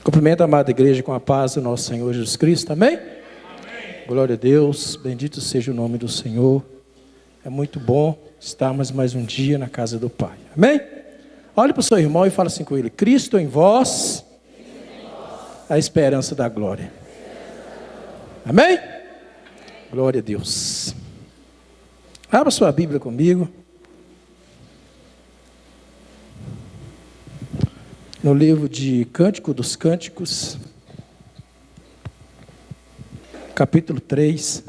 Cumprimento a amada igreja com a paz do nosso Senhor Jesus Cristo, amém? Amém? Glória a Deus, bendito seja o nome do Senhor. É muito bom estarmos mais um dia na casa do Pai, amém? Olhe para o seu irmão e fala assim com ele: Cristo em vós, a esperança da glória. Amém? Glória a Deus. Abra sua Bíblia comigo. No livro de Cântico dos Cânticos, capítulo 3.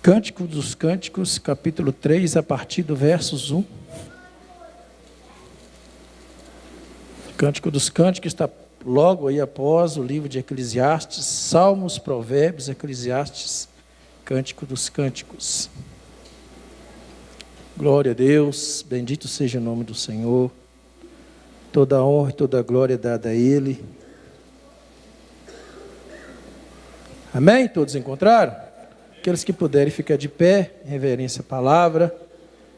Cântico dos Cânticos, capítulo 3, a partir do versos 1. Cântico dos Cânticos está logo aí após o livro de Eclesiastes, Salmos, Provérbios, Eclesiastes, Cântico dos Cânticos. Glória a Deus, bendito seja o nome do Senhor, toda a honra e toda a glória é dada a Ele. Amém? Todos encontraram? Aqueles que puderem ficar de pé, em reverência à palavra,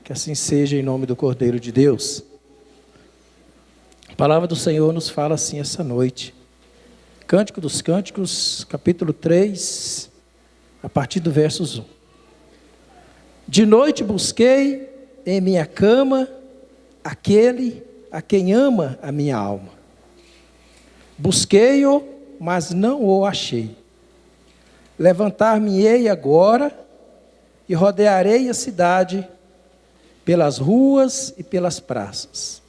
que assim seja em nome do Cordeiro de Deus. A palavra do Senhor nos fala assim essa noite. Cântico dos Cânticos, capítulo 3, a partir do versos 1. De noite busquei em minha cama aquele a quem ama a minha alma. Busquei-o, mas não o achei. Levantar-me-ei agora e rodearei a cidade pelas ruas e pelas praças.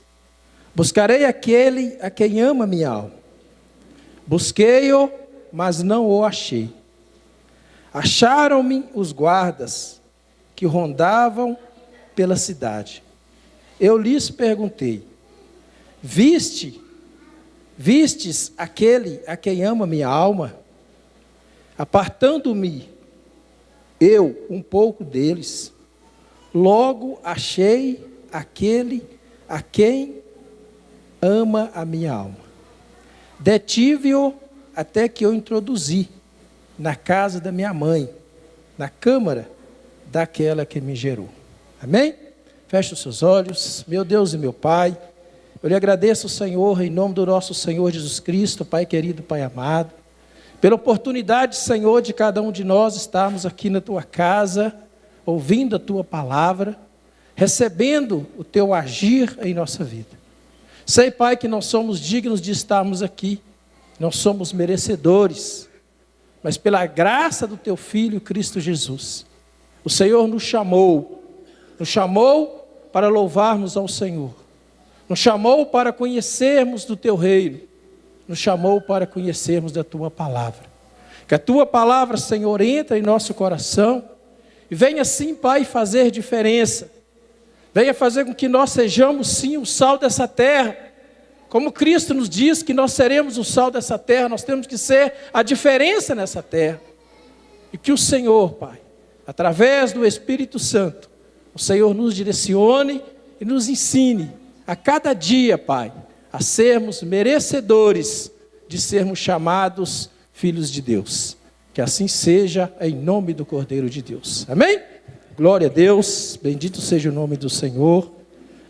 Buscarei aquele a quem ama a minha alma. Busquei-o, mas não o achei. Acharam-me os guardas que rondavam pela cidade. Eu lhes perguntei: vistes aquele a quem ama minha alma? Apartando-me eu um pouco deles, logo achei aquele a quem ama a minha alma. Detive-o até que eu introduzi na casa da minha mãe, na câmara daquela que me gerou. Amém? Feche os seus olhos. Meu Deus e meu Pai, eu lhe agradeço, Senhor, em nome do nosso Senhor Jesus Cristo, Pai querido, Pai amado, pela oportunidade, Senhor, de cada um de nós estarmos aqui na Tua casa, ouvindo a Tua palavra, recebendo o Teu agir em nossa vida. Sei, Pai, que não somos dignos de estarmos aqui, não somos merecedores, mas pela graça do Teu Filho, Cristo Jesus, o Senhor nos chamou para louvarmos ao Senhor, nos chamou para conhecermos do Teu reino, nos chamou para conhecermos da Tua palavra. Que a Tua palavra, Senhor, entre em nosso coração e venha sim, Pai, fazer diferença. Venha fazer com que nós sejamos sim o sal dessa terra. Como Cristo nos diz que nós seremos o sal dessa terra, nós temos que ser a diferença nessa terra. E que o Senhor, Pai, através do Espírito Santo, o Senhor nos direcione e nos ensine a cada dia, Pai, a sermos merecedores de sermos chamados filhos de Deus. Que assim seja em nome do Cordeiro de Deus. Amém? Glória a Deus, bendito seja o nome do Senhor.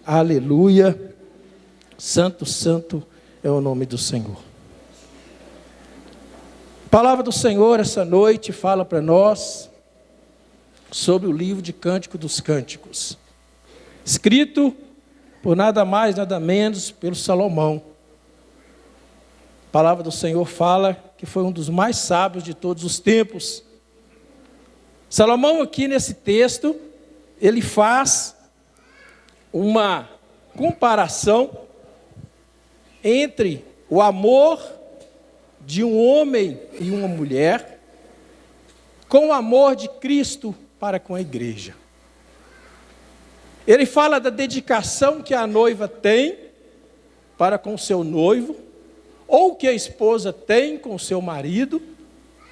Aleluia. Santo, santo é o nome do Senhor. A palavra do Senhor essa noite fala para nós sobre o livro de Cântico dos Cânticos, escrito por nada mais, nada menos, pelo Salomão. A palavra do Senhor fala que foi um dos mais sábios de todos os tempos. Salomão aqui nesse texto, ele faz uma comparação entre o amor de um homem e uma mulher com o amor de Cristo para com a igreja. Ele fala da dedicação que a noiva tem para com seu noivo, ou que a esposa tem com seu marido,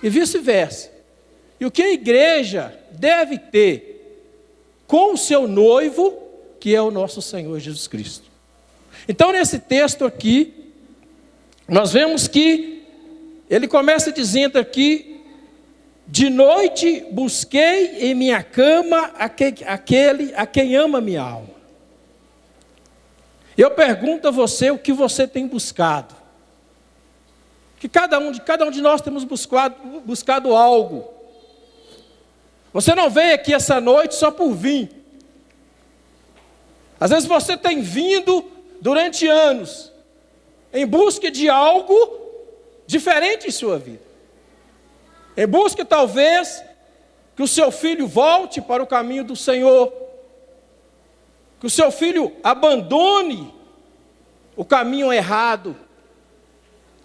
e vice-versa. E o que a igreja deve ter com o seu noivo, que é o nosso Senhor Jesus Cristo. Então, nesse texto aqui, nós vemos que ele começa dizendo aqui: de noite busquei em minha cama aquele a quem ama minha alma. Eu pergunto a você o que você tem buscado. Que cada um de nós temos buscado algo. Você não veio aqui essa noite só por vir. Às vezes você tem vindo durante anos em busca de algo diferente em sua vida. Em busca, talvez, que o seu filho volte para o caminho do Senhor. Que o seu filho abandone o caminho errado.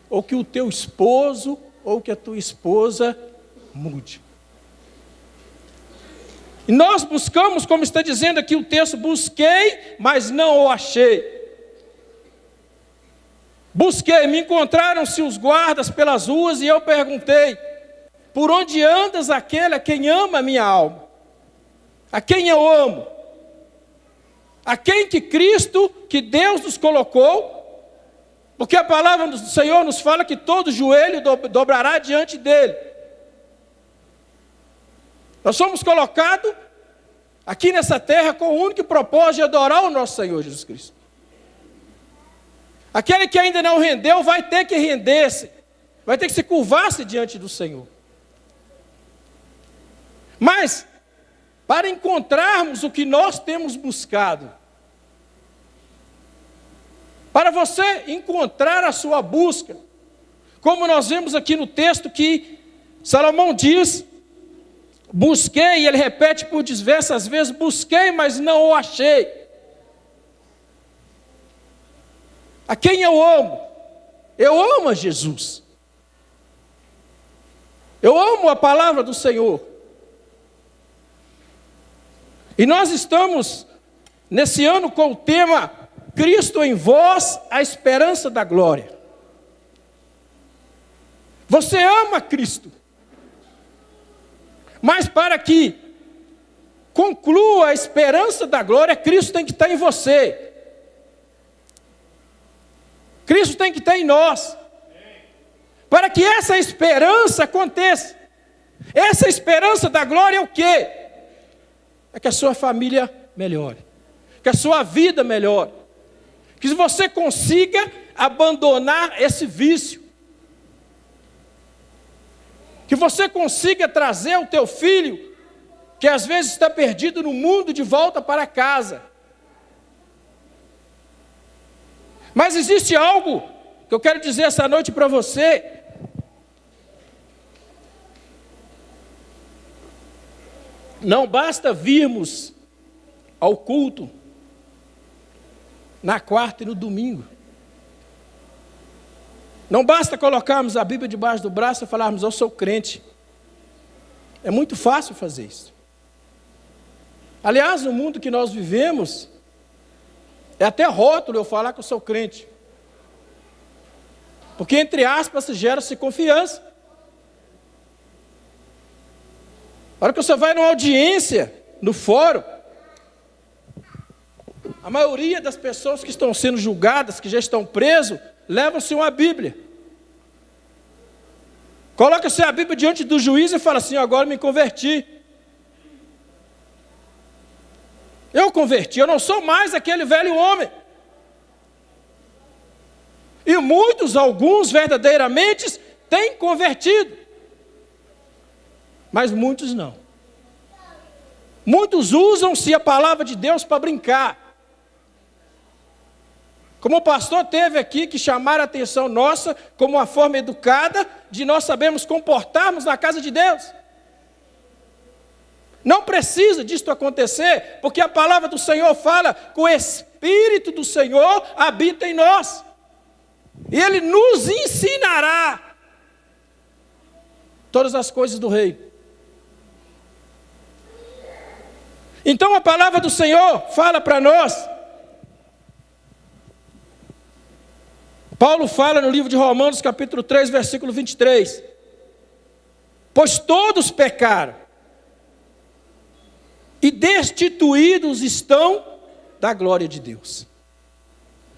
Ou que o teu esposo, ou que a tua esposa mude. E nós buscamos, como está dizendo aqui o texto, busquei, mas não o achei. Busquei, me encontraram-se os guardas pelas ruas e eu perguntei, por onde andas aquele a quem ama a minha alma? A quem eu amo? A quem que Cristo, que Deus nos colocou? Porque a palavra do Senhor nos fala que todo joelho dobrará diante dele. Nós somos colocados aqui nessa terra com o único propósito de adorar o nosso Senhor Jesus Cristo. Aquele que ainda não rendeu vai ter que render-se, vai ter que se curvar-se diante do Senhor. Mas, para encontrarmos o que nós temos buscado, para você encontrar a sua busca, como nós vemos aqui no texto que Salomão diz, busquei, e ele repete por diversas vezes, busquei, mas não o achei. A quem eu amo? Eu amo a Jesus. Eu amo a palavra do Senhor. E nós estamos, nesse ano, com o tema Cristo em vós, a esperança da glória. Você ama Cristo. Mas para que conclua a esperança da glória, Cristo tem que estar em você. Cristo tem que estar em nós. Para que essa esperança aconteça. Essa esperança da glória é o quê? É que a sua família melhore. Que a sua vida melhore. Que você consiga abandonar esse vício. Que você consiga trazer o teu filho, que às vezes está perdido no mundo, de volta para casa. Mas existe algo que eu quero dizer essa noite para você. Não basta virmos ao culto na quarta e no domingo. Não basta colocarmos a Bíblia debaixo do braço e falarmos, eu sou crente. É muito fácil fazer isso. Aliás, no mundo que nós vivemos, é até rótulo eu falar que eu sou crente. Porque, entre aspas, gera-se confiança. A hora que você vai numa audiência, no fórum, a maioria das pessoas que estão sendo julgadas, que já estão presos, levam-se uma Bíblia. Coloca-se a Bíblia diante do juiz e fala assim, agora me converti. Eu converti, eu não sou mais aquele velho homem. E muitos, alguns verdadeiramente, têm convertido. Mas muitos não. Muitos usam-se a palavra de Deus para brincar. Como o pastor teve aqui que chamar a atenção nossa, como uma forma educada, de nós sabermos comportarmos na casa de Deus. Não precisa disso acontecer, porque a palavra do Senhor fala que o Espírito do Senhor habita em nós. E Ele nos ensinará todas as coisas do reino. Então a palavra do Senhor fala para nós. Paulo fala no livro de Romanos, capítulo 3, versículo 23. Pois todos pecaram e destituídos estão da glória de Deus.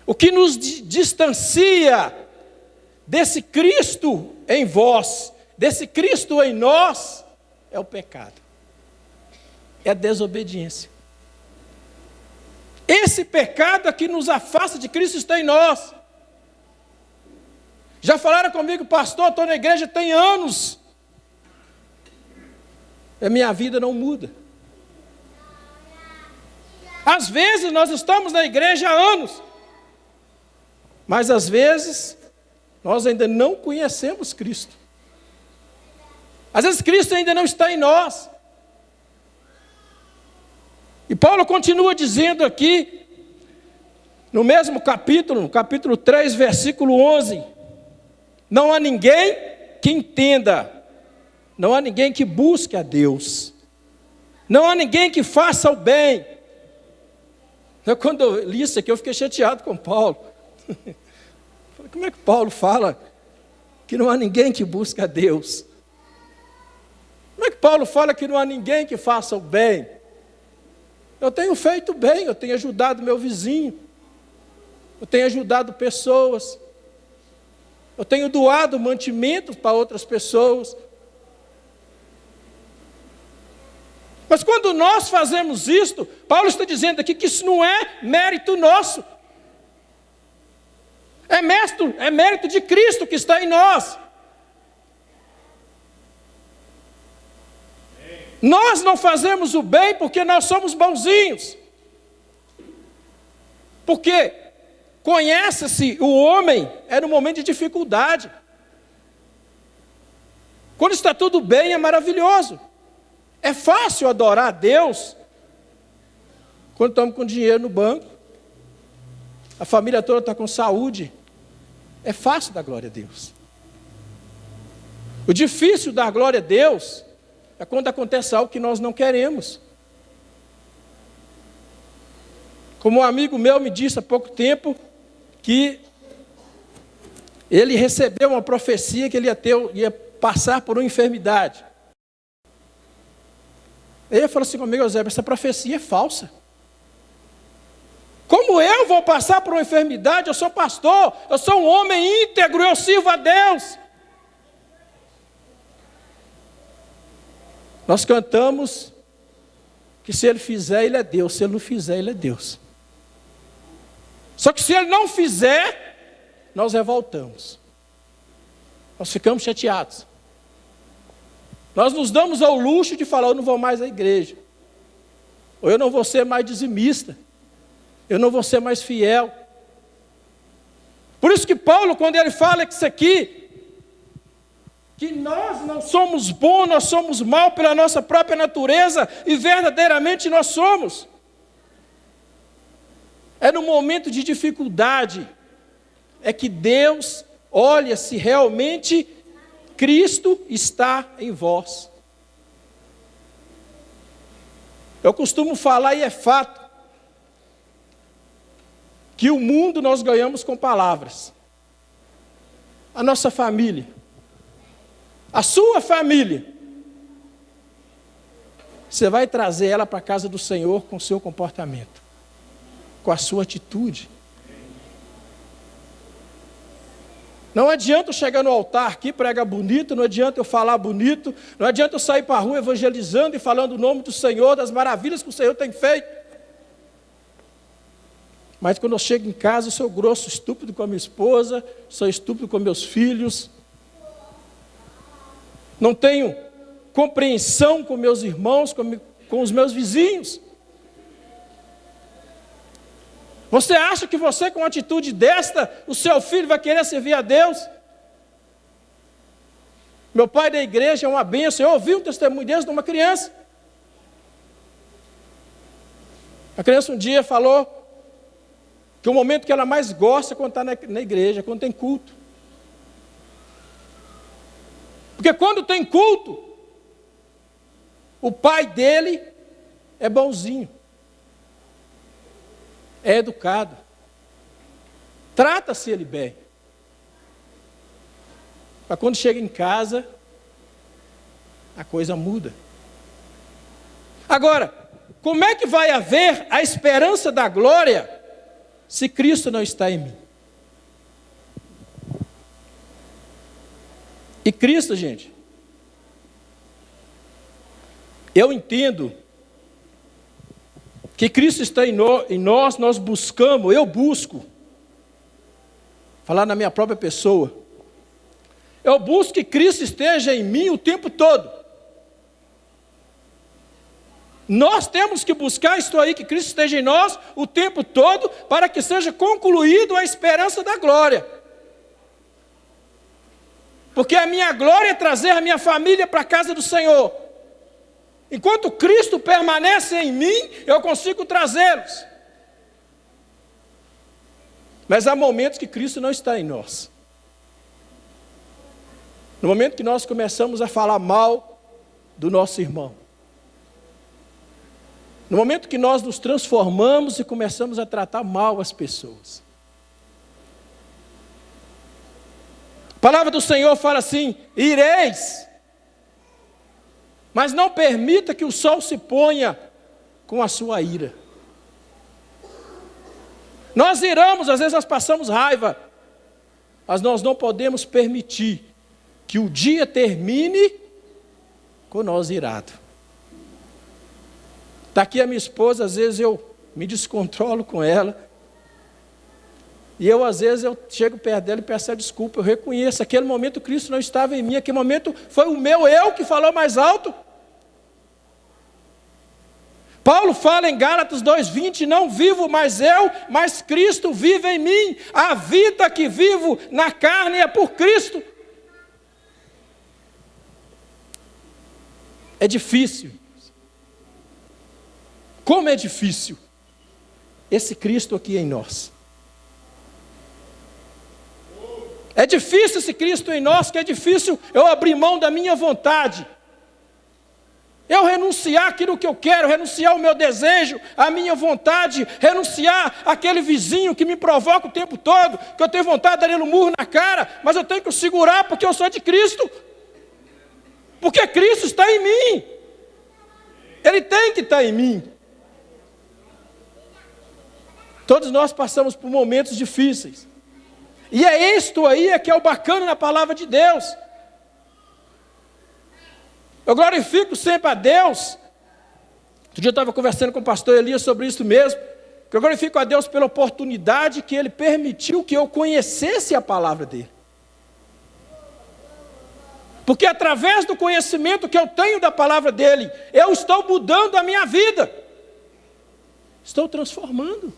O que nos distancia desse Cristo em vós, desse Cristo em nós, é o pecado. É a desobediência. Esse pecado que nos afasta de Cristo está em nós. Já falaram comigo, pastor, estou na igreja tem anos. A minha vida não muda. Às vezes nós estamos na igreja há anos, mas às vezes nós ainda não conhecemos Cristo. Às vezes Cristo ainda não está em nós. E Paulo continua dizendo aqui, no mesmo capítulo, no capítulo 3, versículo 11, não há ninguém que entenda, não há ninguém que busque a Deus, não há ninguém que faça o bem. Quando eu li isso aqui, eu fiquei chateado com Paulo. Como é que Paulo fala que não há ninguém que busque a Deus? Como é que Paulo fala que não há ninguém que faça o bem? Eu tenho feito bem, eu tenho ajudado meu vizinho, eu tenho ajudado pessoas, eu tenho doado mantimentos para outras pessoas. Mas quando nós fazemos isto, Paulo está dizendo aqui que isso não é mérito nosso. É mérito de Cristo que está em nós. Nós não fazemos o bem porque nós somos bonzinhos. Porque conhece-se o homem no momento de dificuldade. Quando está tudo bem, é maravilhoso. É fácil adorar a Deus quando estamos com dinheiro no banco, a família toda está com saúde. É fácil dar glória a Deus. O difícil dar glória a Deus é quando acontece algo que nós não queremos. Como um amigo meu me disse há pouco tempo, que ele recebeu uma profecia que ele ia passar por uma enfermidade. Ele falou assim comigo, Eusébio, essa profecia é falsa. Como eu vou passar por uma enfermidade? Eu sou pastor, eu sou um homem íntegro, eu sirvo a Deus. Nós cantamos que se Ele fizer, Ele é Deus, se Ele não fizer, Ele é Deus. Só que se Ele não fizer, nós revoltamos. Nós ficamos chateados. Nós nos damos ao luxo de falar, eu não vou mais à igreja. Ou eu não vou ser mais dizimista. Eu não vou ser mais fiel. Por isso que Paulo, quando ele fala que isso aqui, que nós não somos bons, nós somos mal pela nossa própria natureza, e verdadeiramente nós somos. É no momento de dificuldade, é que Deus olha se realmente Cristo está em vós. Eu costumo falar, e é fato, que o mundo nós ganhamos com palavras. A nossa família, a sua família, você vai trazer ela para a casa do Senhor com o seu comportamento, com a sua atitude. Não adianta eu chegar no altar aqui, pregar bonito, não adianta eu falar bonito, não adianta eu sair para a rua evangelizando e falando o nome do Senhor, das maravilhas que o Senhor tem feito. Mas quando eu chego em casa, eu sou grosso, estúpido com a minha esposa, sou estúpido com meus filhos, não tenho compreensão com meus irmãos, com os meus vizinhos. Você acha que você, com uma atitude desta, o seu filho vai querer servir a Deus? Meu pai da igreja é uma bênção. Eu ouvi um testemunho desse de uma criança. A criança um dia falou que o momento que ela mais gosta é quando está na igreja, quando tem culto. Porque quando tem culto, o pai dele é bonzinho. É educado, trata-se ele bem. Mas quando chega em casa, a coisa muda. Agora, como é que vai haver a esperança da glória se Cristo não está em mim? E Cristo, gente, eu entendo que Cristo está em nós, nós buscamos, eu busco, falar na minha própria pessoa, eu busco que Cristo esteja em mim o tempo todo. Nós temos que buscar isto aí, que Cristo esteja em nós o tempo todo, para que seja concluído a esperança da glória. Porque a minha glória é trazer a minha família para a casa do Senhor. Enquanto Cristo permanece em mim, eu consigo trazê-los. Mas há momentos que Cristo não está em nós. No momento que nós começamos a falar mal do nosso irmão. No momento que nós nos transformamos e começamos a tratar mal as pessoas. A palavra do Senhor fala assim: ireis, mas não permita que o sol se ponha com a sua ira. Nós iramos, às vezes nós passamos raiva, mas nós não podemos permitir que o dia termine com nós irado. Está aqui a minha esposa, às vezes eu me descontrolo com ela, e às vezes eu chego perto dela e peço a desculpa, eu reconheço, aquele momento Cristo não estava em mim, aquele momento foi o meu eu que falou mais alto. Paulo fala em Gálatas 2:20, não vivo mais eu, mas Cristo vive em mim, a vida que vivo na carne é por Cristo. É difícil. Como é difícil esse Cristo aqui em nós. É difícil esse Cristo em nós, que é difícil eu abrir mão da minha vontade. Eu renunciar aquilo que eu quero, renunciar o meu desejo, a minha vontade, renunciar aquele vizinho que me provoca o tempo todo, que eu tenho vontade de dar ele um murro na cara, mas eu tenho que o segurar porque eu sou de Cristo. Porque Cristo está em mim. Ele tem que estar em mim. Todos nós passamos por momentos difíceis. E é isto aí que é o bacana na palavra de Deus. Eu glorifico sempre a Deus. Outro dia eu estava conversando com o pastor Elias sobre isso mesmo. Que eu glorifico a Deus pela oportunidade que Ele permitiu que eu conhecesse a palavra dEle. Porque através do conhecimento que eu tenho da palavra dEle, eu estou mudando a minha vida. Estou transformando.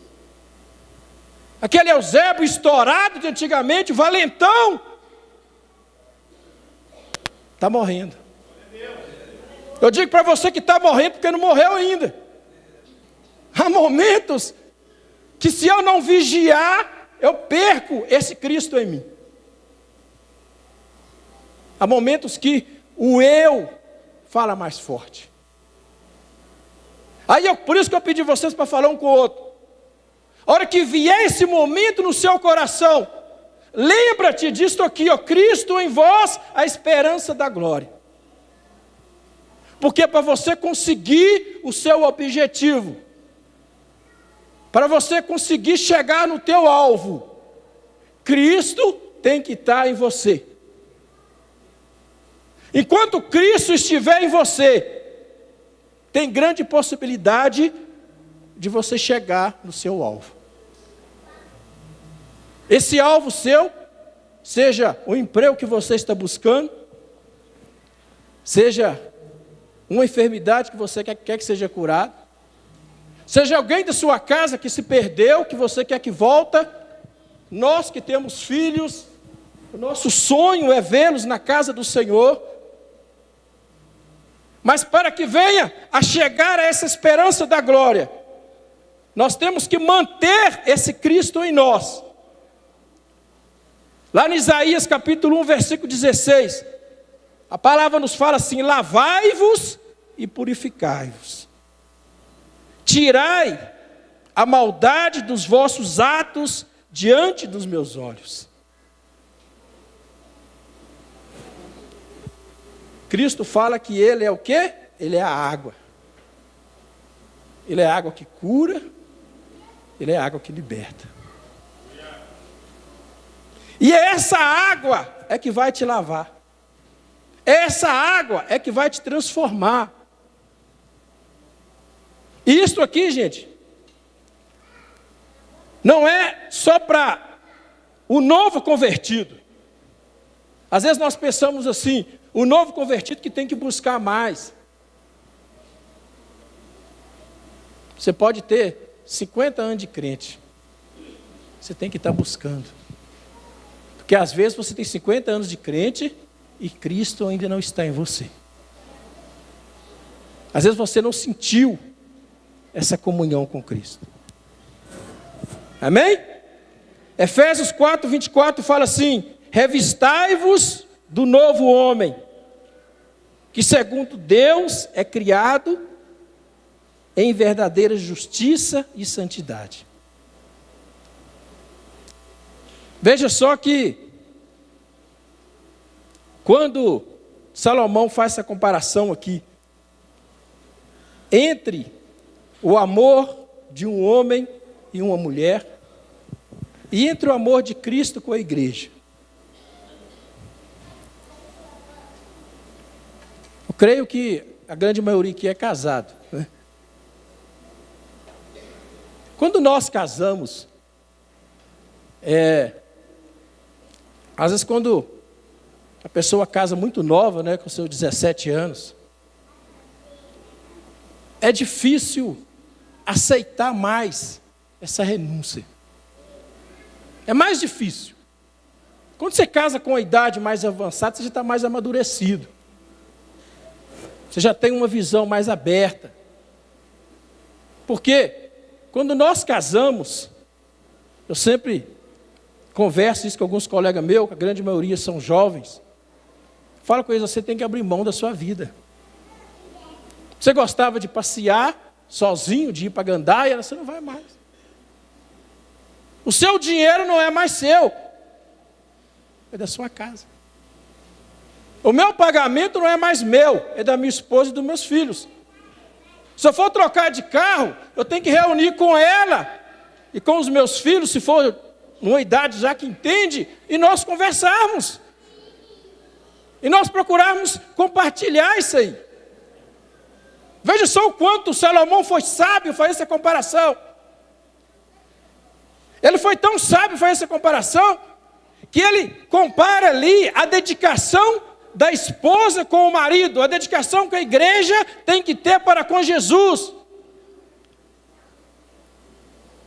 Aquele Eusébio estourado de antigamente, valentão, está morrendo. Eu digo para você que está morrendo porque não morreu ainda. Há momentos que se eu não vigiar, eu perco esse Cristo em mim. Há momentos que o eu fala mais forte. Aí por isso que eu pedi vocês para falar um com o outro. A hora que vier esse momento no seu coração, lembra-te disto aqui, ó, Cristo em vós, a esperança da glória. Porque para você conseguir o seu objetivo, para você conseguir chegar no teu alvo, Cristo tem que estar em você. Enquanto Cristo estiver em você, tem grande possibilidade de você chegar no seu alvo. Esse alvo seu, seja o emprego que você está buscando, seja uma enfermidade que você quer que seja curada, seja alguém da sua casa que se perdeu, que você quer que volta, nós que temos filhos, o nosso sonho é vê-los na casa do Senhor. Mas para que venha a chegar a essa esperança da glória, nós temos que manter esse Cristo em nós. Lá em Isaías capítulo 1, versículo 16, a palavra nos fala assim: lavai-vos e purificai-vos. Tirai a maldade dos vossos atos diante dos meus olhos. Cristo fala que Ele é o quê? Ele é a água. Ele é a água que cura, Ele é a água que liberta. E essa água é que vai te lavar. Essa água é que vai te transformar. E isso aqui, gente, não é só para o novo convertido. Às vezes nós pensamos assim, o novo convertido que tem que buscar mais. Você pode ter 50 anos de crente. Você tem que estar buscando. Porque às vezes você tem 50 anos de crente e Cristo ainda não está em você. Às vezes você não sentiu essa comunhão com Cristo. Amém? Efésios 4, 24 fala assim: revistai-vos do novo homem, que segundo Deus é criado em verdadeira justiça e santidade. Veja só que, quando Salomão faz essa comparação aqui, entre o amor de um homem e uma mulher, e entre o amor de Cristo com a igreja. Eu creio que a grande maioria aqui é casado, né? Quando nós casamos, às vezes quando a pessoa casa muito nova, né, com seus 17 anos, é difícil aceitar mais essa renúncia. É mais difícil. Quando você casa com a idade mais avançada, você já está mais amadurecido. Você já tem uma visão mais aberta. Porque quando nós casamos, eu sempre converso isso com alguns colegas meus, a grande maioria são jovens. Falo com eles, você tem que abrir mão da sua vida. Você gostava de passear sozinho, de ir para gandaia, você não vai mais. O seu dinheiro não é mais seu, é da sua casa. O meu pagamento não é mais meu, é da minha esposa e dos meus filhos. Se eu for trocar de carro, eu tenho que reunir com ela e com os meus filhos, se for numa idade já que entende, e nós conversarmos. E nós procurarmos compartilhar isso aí. Veja só o quanto Salomão foi sábio fazer essa comparação. Ele foi tão sábio fazer essa comparação, que ele compara ali a dedicação da esposa com o marido, a dedicação que a igreja tem que ter para com Jesus.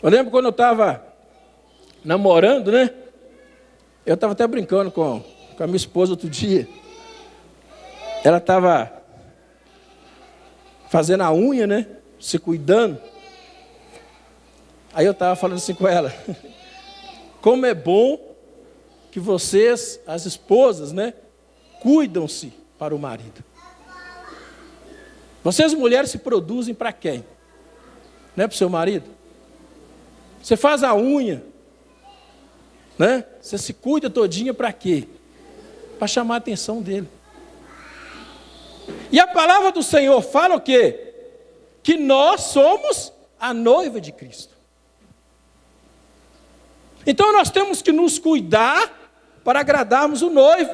Eu lembro quando eu estava namorando, né? Eu estava até brincando com a minha esposa outro dia. Ela estava fazendo a unha, né? Se cuidando. Aí eu estava falando assim com ela: como é bom que vocês, as esposas, né, cuidam-se para o marido. Vocês mulheres se produzem para quem? Não é para o seu marido? Você faz a unha, né? Você se cuida todinha para quê? Para chamar a atenção dele. E a palavra do Senhor fala o quê? Que nós somos a noiva de Cristo. Então nós temos que nos cuidar para agradarmos o noivo.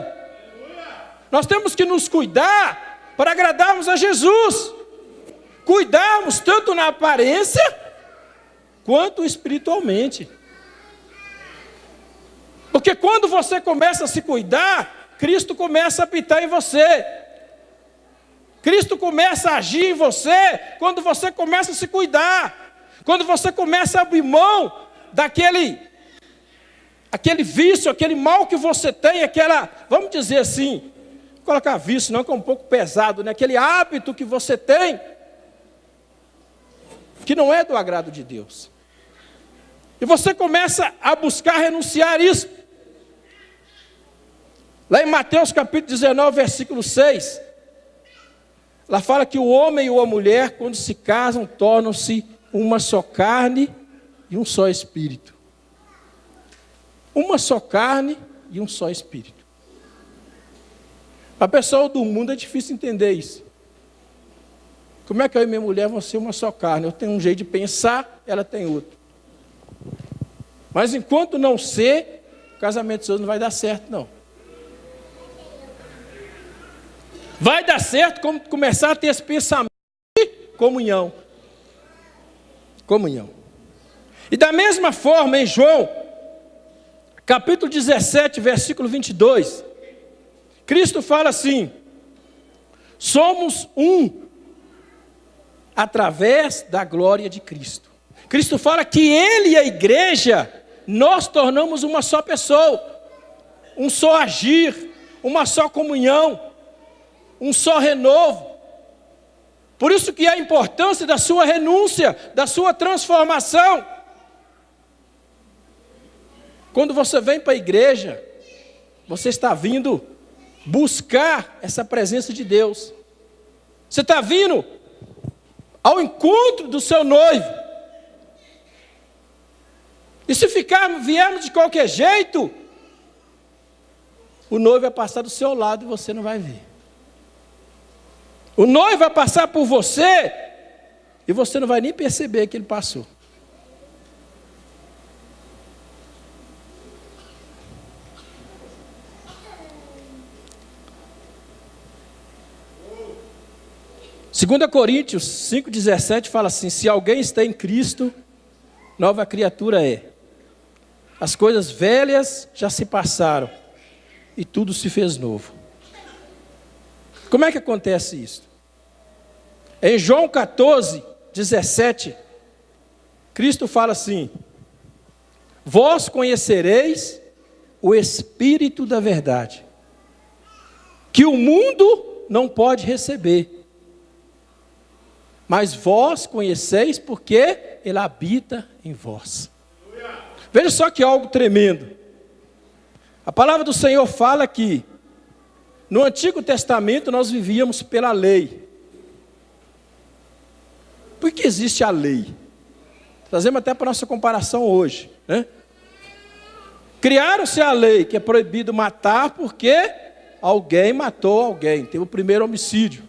Nós temos que nos cuidar para agradarmos a Jesus. Cuidarmos tanto na aparência quanto espiritualmente. Porque quando você começa a se cuidar, Cristo começa a habitar em você. Cristo começa a agir em você quando você começa a se cuidar. Quando você começa a abrir mão daquele vício, aquele mal que você tem, vamos dizer assim, vou colocar vício não, que é um pouco pesado, né? Aquele hábito que você tem, que não é do agrado de Deus. E você começa a buscar renunciar isso. Lá em Mateus capítulo 19, versículo 6, lá fala que o homem e a mulher, quando se casam, tornam-se uma só carne e um só espírito. Uma só carne e um só espírito. Para a pessoa do mundo é difícil entender isso. Como é que eu e minha mulher vão ser uma só carne? Eu tenho um jeito de pensar, ela tem outro. Mas enquanto não ser, o casamento seu não vai dar certo, não. Vai dar certo quando começar a ter esse pensamento de comunhão. Comunhão. E da mesma forma, em João, capítulo 17, versículo 22, Cristo fala assim: somos um através da glória de Cristo. Cristo fala que Ele e a igreja, nós tornamos uma só pessoa, um só agir, uma só comunhão, um só renovo. Por isso que há a importância da sua renúncia, da sua transformação. Quando você vem para a igreja, você está vindo buscar essa presença de Deus. Você está vindo ao encontro do seu noivo. E se viermos de qualquer jeito, o noivo vai passar do seu lado e você não vai ver. O noivo vai passar por você e você não vai nem perceber que ele passou. Segunda Coríntios 5,17 fala assim: se alguém está em Cristo, nova criatura é. As coisas velhas já se passaram e tudo se fez novo. Como é que acontece isso? Em João 14, 17, Cristo fala assim: vós conhecereis o Espírito da verdade, que o mundo não pode receber, mas vós conheceis porque ele habita em vós. Veja só que algo tremendo. A palavra do Senhor fala que no Antigo Testamento nós vivíamos pela lei. Por que existe a lei? Trazemos até para a nossa comparação hoje, né? Criaram-se a lei que é proibido matar porque alguém matou alguém, teve o primeiro homicídio.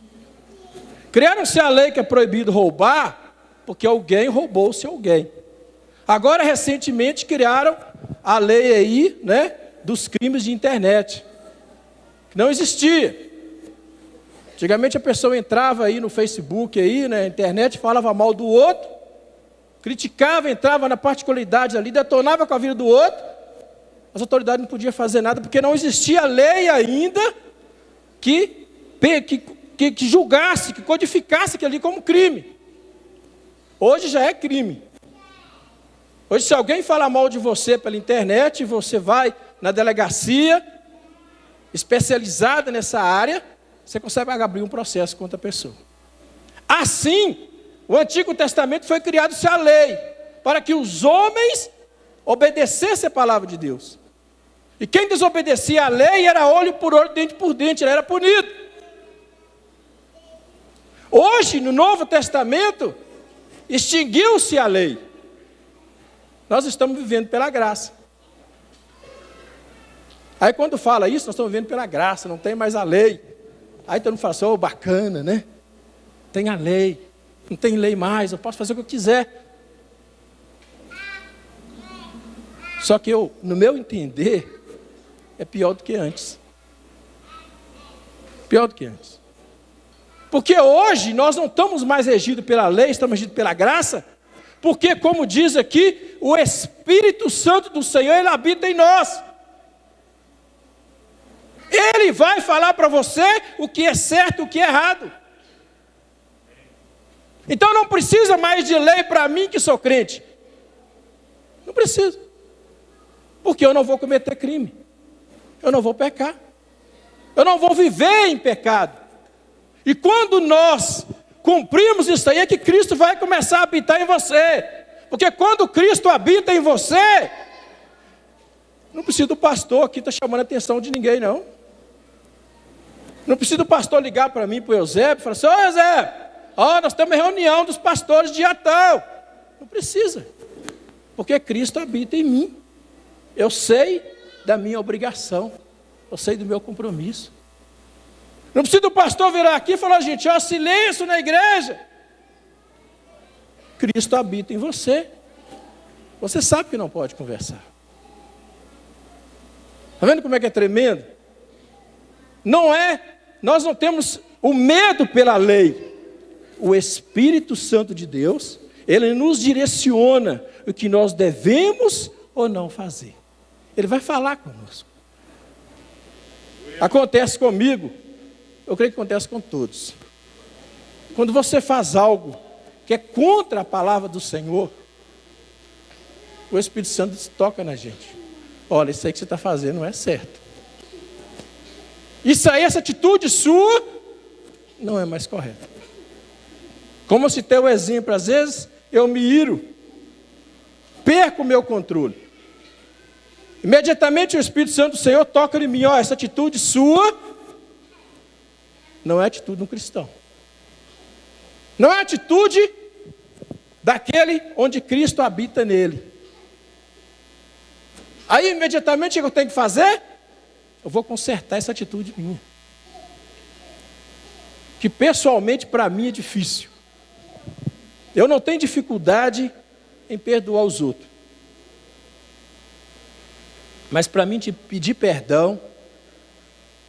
Criaram-se a lei que é proibido roubar porque alguém roubou-se alguém. Agora, recentemente, criaram a lei aí, né, dos crimes de internet, que não existia. Antigamente a pessoa entrava aí no Facebook, aí, na internet, falava mal do outro, criticava, entrava na particularidade ali, detonava com a vida do outro. As autoridades não podiam fazer nada, porque não existia lei ainda que julgasse, que codificasse aquilo ali como crime. Hoje já é crime. Hoje, se alguém falar mal de você pela internet, você vai na delegacia especializada nessa área, você consegue abrir um processo contra a pessoa. Assim, o Antigo Testamento foi criado-se a lei, para que os homens obedecessem a palavra de Deus. E quem desobedecia a lei era olho por olho, dente por dente, ele era punido. Hoje, no Novo Testamento, extinguiu-se a lei. Nós estamos vivendo pela graça. Aí quando fala isso, nós estamos vivendo pela graça, não tem mais a lei. Aí todo mundo fala assim: oh, bacana, né? Tem a lei, não tem lei mais, eu posso fazer o que eu quiser. Só que no meu entender, é pior do que antes. Pior do que antes. Porque hoje nós não estamos mais regidos pela lei, estamos regidos pela graça. Porque, como diz aqui, o Espírito Santo do Senhor, ele habita em nós. Ele vai falar para você o que é certo e o que é errado. Então não precisa mais de lei para mim que sou crente. Não precisa. Porque eu não vou cometer crime. Eu não vou pecar. Eu não vou viver em pecado. E quando nós cumprimos isso aí, é que Cristo vai começar a habitar em você. Porque quando Cristo habita em você, não precisa do pastor aqui estar chamando a atenção de ninguém, não. Não precisa do pastor ligar para mim, para o Eusébio, e falar assim: ô Eusébio, nós temos reunião dos pastores de Atão. Não precisa. Porque Cristo habita em mim. Eu sei da minha obrigação. Eu sei do meu compromisso. Não precisa do pastor virar aqui e falar: gente, silêncio na igreja. Cristo habita em você. Você sabe que não pode conversar. Está vendo como é que é tremendo? Nós não temos o medo pela lei. O Espírito Santo de Deus, Ele nos direciona o que nós devemos ou não fazer. Ele vai falar conosco. Acontece comigo, eu creio que acontece com todos. Quando você faz algo que é contra a palavra do Senhor, o Espírito Santo toca na gente. Olha, isso aí que você está fazendo não é certo. Isso aí, essa atitude sua, não é mais correta. Como eu citei o exemplo, às vezes eu me iro, perco o meu controle. Imediatamente o Espírito Santo do Senhor toca em mim, ó, essa atitude sua não é atitude de um cristão. Não é atitude daquele onde Cristo habita nele. Aí imediatamente o que eu tenho que fazer? Eu vou consertar essa atitude minha. Que pessoalmente para mim é difícil. Eu não tenho dificuldade em perdoar os outros. Mas para mim te pedir perdão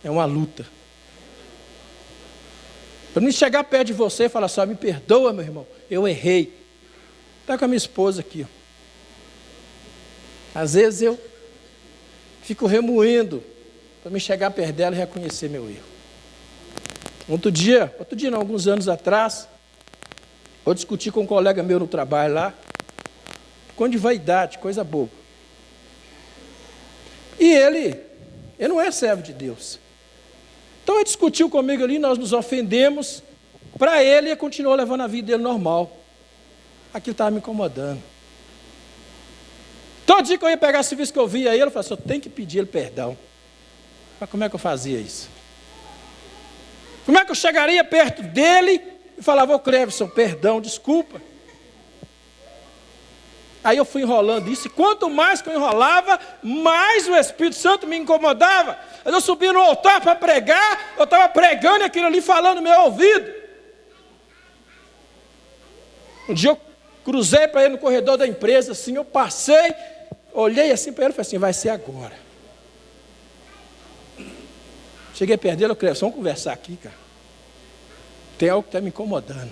é uma luta. Para mim chegar perto de você e falar só, me perdoa, meu irmão, eu errei. Está com a minha esposa aqui. Às vezes eu fico remoendo para me chegar perto dela e reconhecer meu erro. Outro dia não, alguns anos atrás, eu discuti com um colega meu no trabalho lá, quando de vaidade, coisa boba. E ele não é servo de Deus. Então ele discutiu comigo ali, nós nos ofendemos, para ele continuou levando a vida dele normal. Aquilo estava me incomodando. Todo dia que eu ia pegar serviço que eu via ele, eu falava assim, eu tenho que pedir ele perdão. Mas como é que eu fazia isso? Como é que eu chegaria perto dele e falava, ô Cleverson, perdão, desculpa. Aí eu fui enrolando isso, e quanto mais que eu enrolava, mais o Espírito Santo me incomodava. Eu subia no altar para pregar, eu estava pregando aquilo ali falando no meu ouvido. Um dia eu cruzei para ele no corredor da empresa, assim, eu passei, olhei assim para ele e falei assim, vai ser agora. Cheguei perto dele, eu falei, vamos conversar aqui, cara. Tem algo que está me incomodando.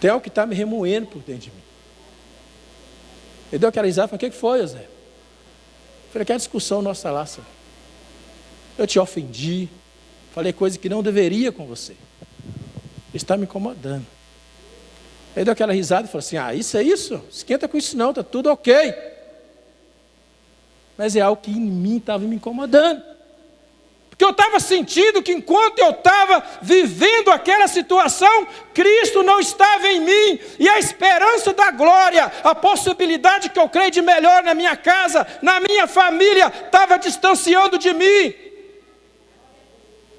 Tem algo que está me remoendo por dentro de mim. Ele deu aquela risada e falou, o que foi, Zé? Eu falei, aquela discussão nossa lá, senhor. Eu te ofendi, falei coisas que não deveria com você. Está me incomodando. Ele deu aquela risada e falou assim, isso é isso? Esquenta com isso não, está tudo ok. Mas é algo que em mim estava me incomodando. Porque eu estava sentindo que enquanto eu estava vivendo aquela situação, Cristo não estava em mim. E a esperança da glória, a possibilidade que eu creio de melhor na minha casa, na minha família, estava distanciando de mim.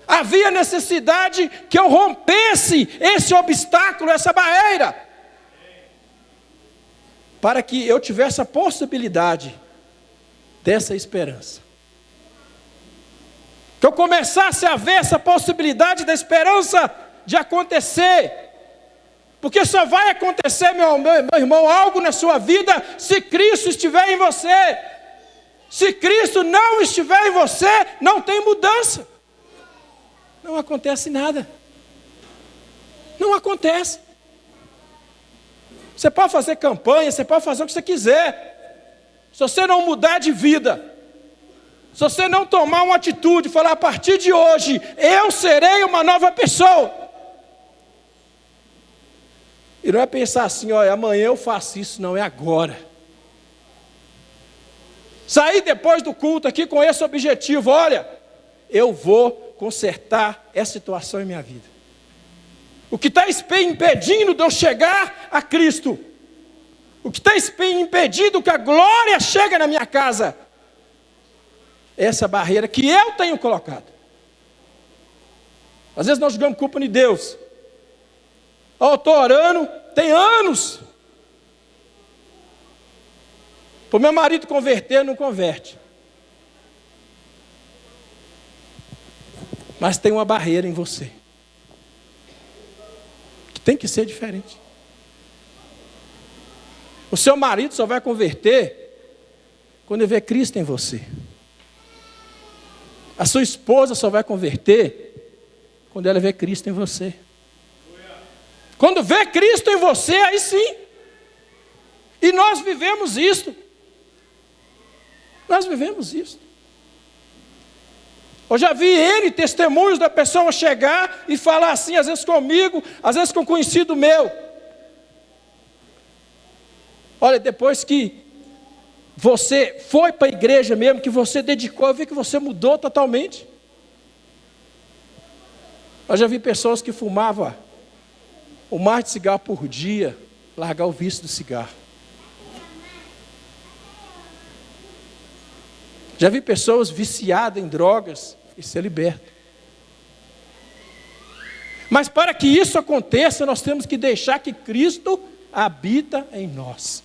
Havia necessidade que eu rompesse esse obstáculo, essa barreira, para que eu tivesse a possibilidade dessa esperança. Que eu começasse a ver essa possibilidade da esperança de acontecer. Porque só vai acontecer, meu irmão, algo na sua vida se Cristo estiver em você. Se Cristo não estiver em você, não tem mudança. Não acontece nada. Não acontece. Você pode fazer campanha, você pode fazer o que você quiser. Se você não mudar de vida, se você não tomar uma atitude, falar a partir de hoje, eu serei uma nova pessoa. E não é pensar assim, olha, amanhã eu faço isso, não, é agora. Sair depois do culto aqui com esse objetivo, olha, eu vou consertar essa situação em minha vida. O que está impedindo de eu chegar a Cristo, o que está impedindo que a glória chegue na minha casa, essa barreira que eu tenho colocado. Às vezes nós jogamos culpa em Deus. Eu estou orando, tem anos. Para o meu marido converter, não converte. Mas tem uma barreira em você. Que tem que ser diferente. O seu marido só vai converter quando ele vê Cristo em você. A sua esposa só vai converter quando ela vê Cristo em você. Quando vê Cristo em você, aí sim. E nós vivemos isto. Nós vivemos isso. Eu já vi N testemunhos da pessoa chegar e falar assim, às vezes comigo, às vezes com um conhecido meu. Olha, depois que você foi para a igreja mesmo, que você dedicou, eu vi que você mudou totalmente. Eu já vi pessoas que fumavam o mais de cigarro por dia, largar o vício do cigarro. Já vi pessoas viciadas em drogas e ser libertas. Mas para que isso aconteça, nós temos que deixar que Cristo habita em nós.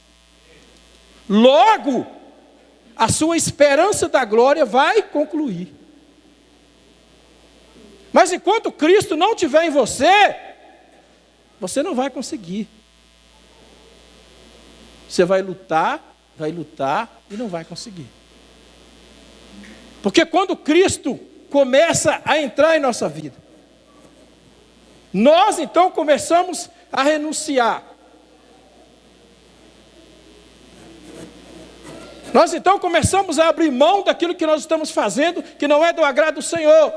Logo, a sua esperança da glória vai concluir. Mas enquanto Cristo não estiver em você, você não vai conseguir. Você vai lutar e não vai conseguir. Porque quando Cristo começa a entrar em nossa vida, nós então começamos a renunciar. Nós então começamos a abrir mão daquilo que nós estamos fazendo, que não é do agrado do Senhor.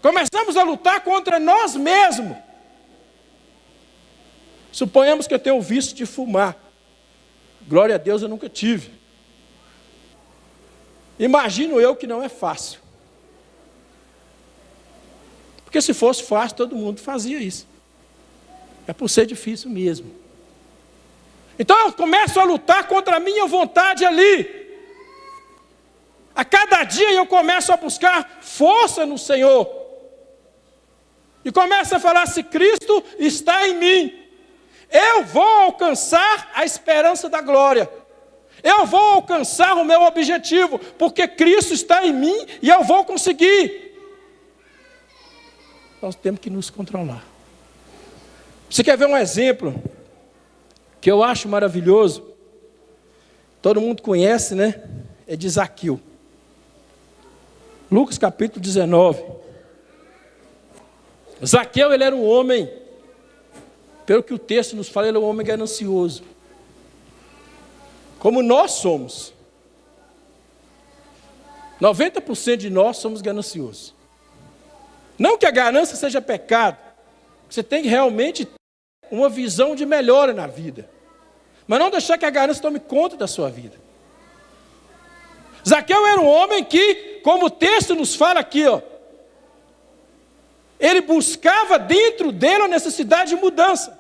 Começamos a lutar contra nós mesmos. Suponhamos que eu tenho o vício de fumar. Glória a Deus, eu nunca tive. Imagino eu que não é fácil. Porque se fosse fácil, todo mundo fazia isso. É por ser difícil mesmo. Então eu começo a lutar contra a minha vontade ali. A cada dia eu começo a buscar força no Senhor. E começo a falar, se Cristo está em mim, eu vou alcançar a esperança da glória. Eu vou alcançar o meu objetivo, porque Cristo está em mim e eu vou conseguir. Nós temos que nos controlar. Você quer ver um exemplo que eu acho maravilhoso? Todo mundo conhece, né? É de Zaqueu. Lucas capítulo 19. Zaqueu, ele era um homem, pelo que o texto nos fala, ele é um homem ganancioso. Como nós somos. 90% de nós somos gananciosos. Não que a ganância seja pecado. Você tem realmente uma visão de melhora na vida. Mas não deixar que a ganância tome conta da sua vida. Zaqueu era um homem que, como o texto nos fala aqui, ele buscava dentro dele a necessidade de mudança.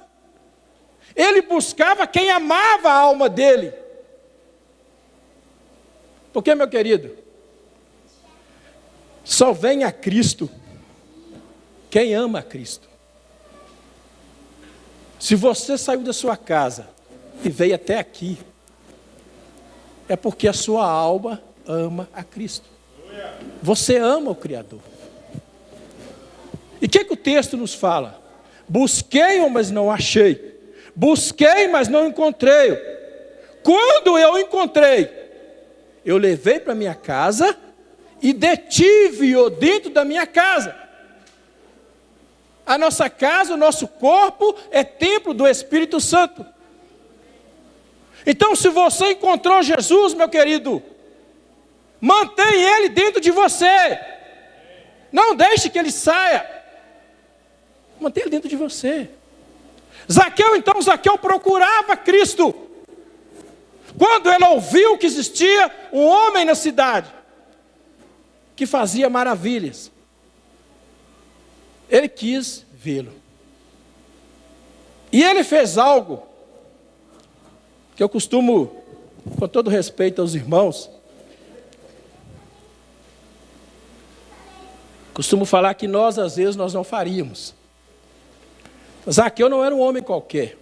Ele buscava quem amava a alma dele. Porque, meu querido, só vem a Cristo quem ama a Cristo. Se você saiu da sua casa e veio até aqui, é porque a sua alma ama a Cristo. Você ama o Criador. E o que o texto nos fala? Busquei, mas não achei. Busquei, mas não encontrei. Quando eu encontrei, eu levei para minha casa e detive-o dentro da minha casa. A nossa casa, o nosso corpo é templo do Espírito Santo. Então, se você encontrou Jesus, meu querido, mantém ele dentro de você. Não deixe que ele saia. Mantenha ele dentro de você. Zaqueu procurava Cristo. Quando ele ouviu que existia um homem na cidade que fazia maravilhas, ele quis vê-lo. E ele fez algo que eu costumo, com todo respeito aos irmãos, costumo falar que nós, às vezes, nós não faríamos. Zaqueu não era um homem qualquer.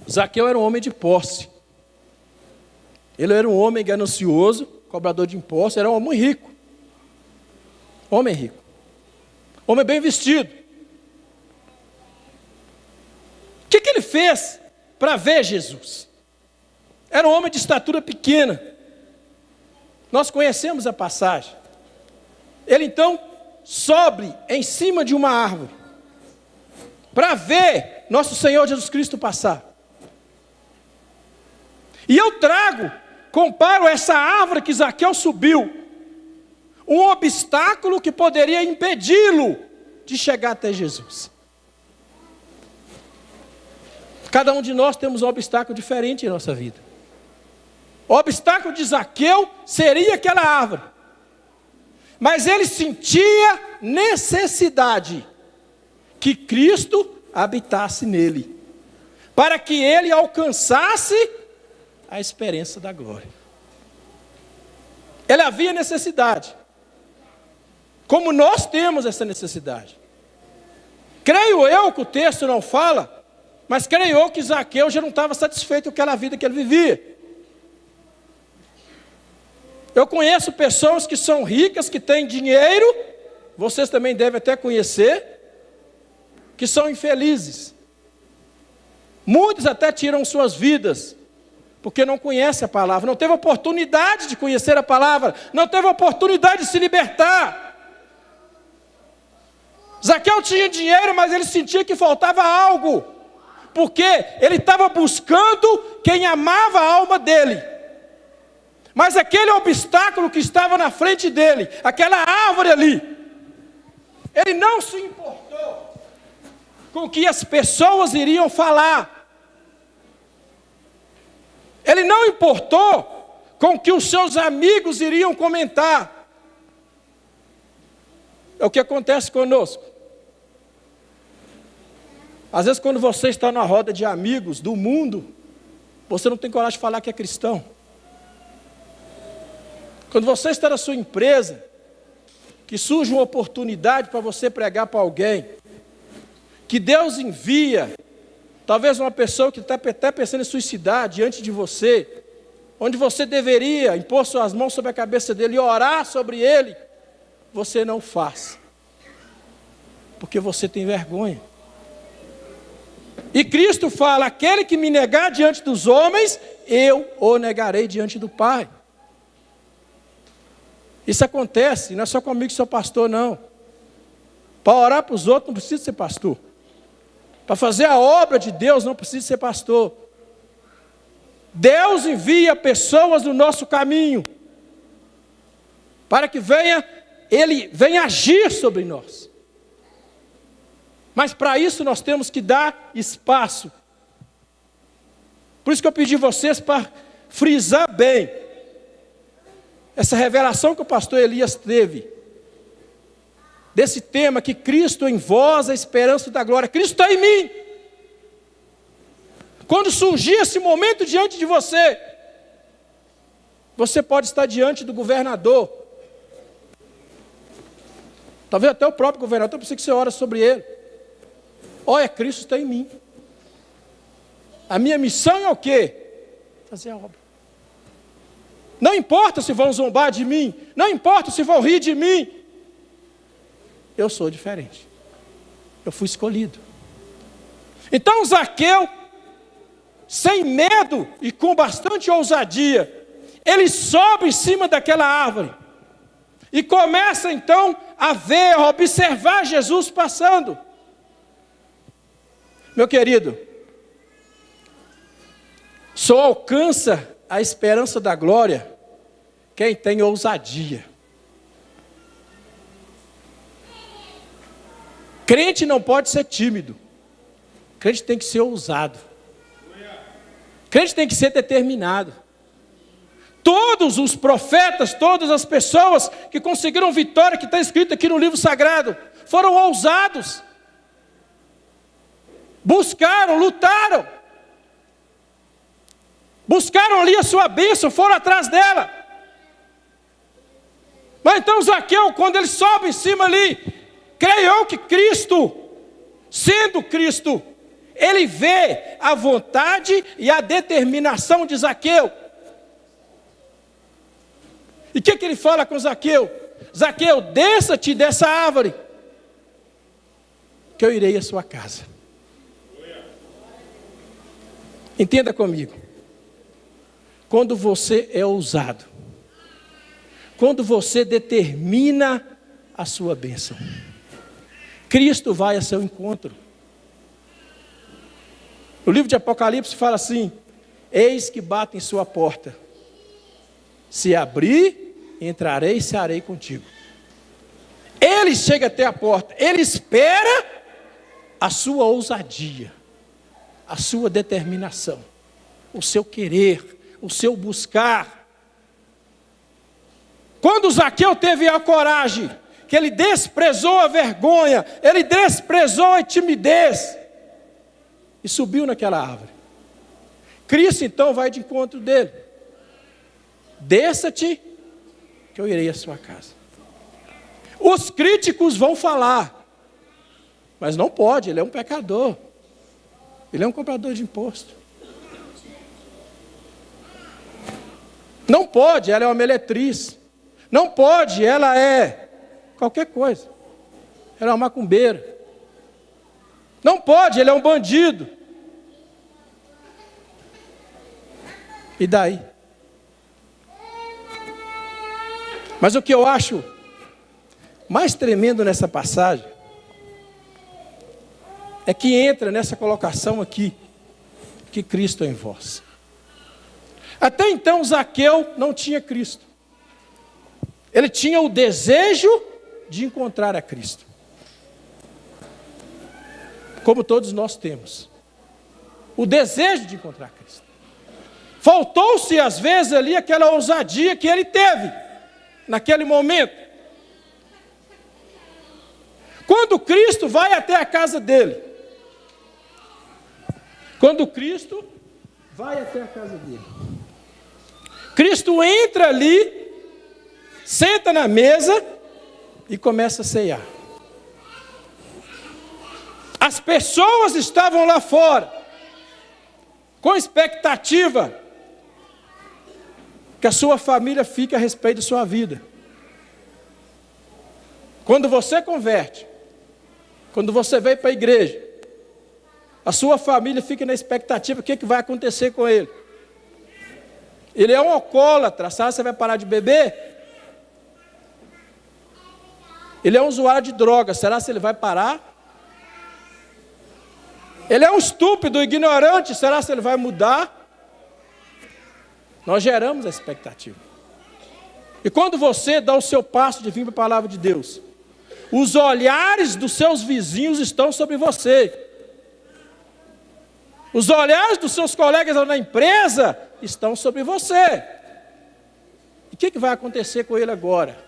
Zaqueu era um homem de posse. Ele era um homem ganancioso, cobrador de impostos, era um homem rico. Homem rico. Homem bem vestido. O que ele fez para ver Jesus? Era um homem de estatura pequena. Nós conhecemos a passagem. Ele então sobe em cima de uma árvore. para ver nosso Senhor Jesus Cristo passar. E eu comparo essa árvore que Zaqueu subiu, um obstáculo que poderia impedi-lo de chegar até Jesus. Cada um de nós temos um obstáculo diferente em nossa vida. O obstáculo de Zaqueu seria aquela árvore. Mas ele sentia necessidade que Cristo habitasse nele, para que ele alcançasse a esperança da glória. Ele havia necessidade, como nós temos essa necessidade. Creio eu que o texto não fala, mas creio eu que Zaqueu já não estava satisfeito com aquela vida que ele vivia. Eu conheço pessoas que são ricas, que têm dinheiro, vocês também devem até conhecer, que são infelizes. Muitos até tiram suas vidas, porque não conhecem a palavra, não teve oportunidade de conhecer a palavra, não teve oportunidade de se libertar. Zaqueu tinha dinheiro, mas ele sentia que faltava algo, porque ele estava buscando quem amava a alma dele. Mas aquele obstáculo que estava na frente dele, aquela árvore ali, ele não se importou com o que as pessoas iriam falar. Ele não importou com o que os seus amigos iriam comentar. É o que acontece conosco. Às vezes, quando você está na roda de amigos do mundo, você não tem coragem de falar que é cristão. Quando você está na sua empresa, que surge uma oportunidade para você pregar para alguém, que Deus envia, talvez uma pessoa que está até pensando em suicidar diante de você, onde você deveria impor suas mãos sobre a cabeça dele e orar sobre ele, você não faz, porque você tem vergonha. E Cristo fala: aquele que me negar diante dos homens, eu o negarei diante do Pai. Isso acontece, não é só comigo que sou pastor, não. Para orar para os outros não precisa ser pastor. Para fazer a obra de Deus não precisa ser pastor. Deus envia pessoas no nosso caminho, para que Ele venha agir sobre nós. Mas para isso nós temos que dar espaço. Por isso que eu pedi vocês para frisar bem essa revelação que o pastor Elias teve, desse tema que Cristo em vós, a esperança da glória. Cristo está em mim. Quando surgir esse momento diante de você, você pode estar diante do governador, talvez até o próprio governador, precisa que você ore sobre ele. Olha, Cristo está em mim. A minha missão é o quê? Fazer a obra. Não importa se vão zombar de mim, não importa se vão rir de mim, eu sou diferente, eu fui escolhido. Então Zaqueu, sem medo e com bastante ousadia, ele sobe em cima daquela árvore, e começa então a ver, a observar Jesus passando. Meu querido, só alcança a esperança da glória quem tem ousadia. Crente não pode ser tímido. Crente tem que ser ousado. Crente tem que ser determinado. Todos os profetas, todas as pessoas que conseguiram vitória, que está escrito aqui no livro sagrado, foram ousados. Buscaram, lutaram. Buscaram ali a sua bênção, foram atrás dela. Mas então Zaqueu, quando ele sobe em cima ali, creio eu que Cristo, sendo Cristo, ele vê a vontade e a determinação de Zaqueu. E o que ele fala com Zaqueu? Zaqueu, desça-te dessa árvore, que eu irei à sua casa. Entenda comigo. Quando você é ousado, quando você determina a sua bênção, Cristo vai a seu encontro. No livro de Apocalipse fala assim: eis que bato em sua porta. Se abrir, entrarei e cearei contigo. Ele chega até a porta, ele espera a sua ousadia, a sua determinação, o seu querer, o seu buscar. Quando Zaqueu teve a coragem, que ele desprezou a vergonha, ele desprezou a timidez, e subiu naquela árvore. Cristo então vai de encontro dele. Desça-te, que eu irei à sua casa. Os críticos vão falar, mas não pode, ele é um pecador. Ele é um cobrador de imposto. Não pode, ela é uma meretriz. Não pode, ela é qualquer coisa. Ela é uma macumbeira. Não pode, ele é um bandido. E daí? Mas o que eu acho mais tremendo nessa passagem é que entra nessa colocação aqui, que Cristo é em vós. Até então Zaqueu não tinha Cristo. Ele tinha o desejo de encontrar a Cristo. Como todos nós temos. O desejo de encontrar Cristo. Faltou-se às vezes ali aquela ousadia que ele teve naquele momento. Quando Cristo vai até a casa dele. Quando Cristo vai até a casa dele. Cristo entra ali, senta na mesa e começa a ceiar. As pessoas estavam lá fora, com expectativa que a sua família fique a respeito da sua vida. Quando você converte, quando você vem para a igreja, a sua família fica na expectativa, o que vai acontecer com ele? Ele é um alcoólatra, sabe? Você vai parar de beber? Ele é um usuário de drogas, será que ele vai parar? Ele é um estúpido, ignorante, será que ele vai mudar? Nós geramos a expectativa. E quando você dá o seu passo de vir para a palavra de Deus, os olhares dos seus vizinhos estão sobre você. Os olhares dos seus colegas na empresa estão sobre você. E o que vai acontecer com ele agora?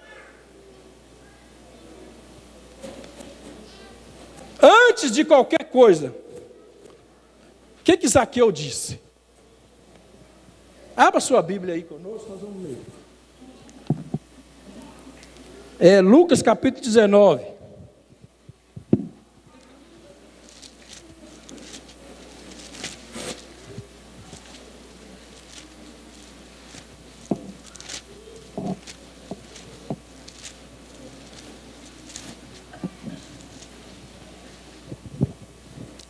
Antes de qualquer coisa, o que Zaqueu disse? Abra sua Bíblia aí conosco, nós vamos ler. Lucas capítulo 19.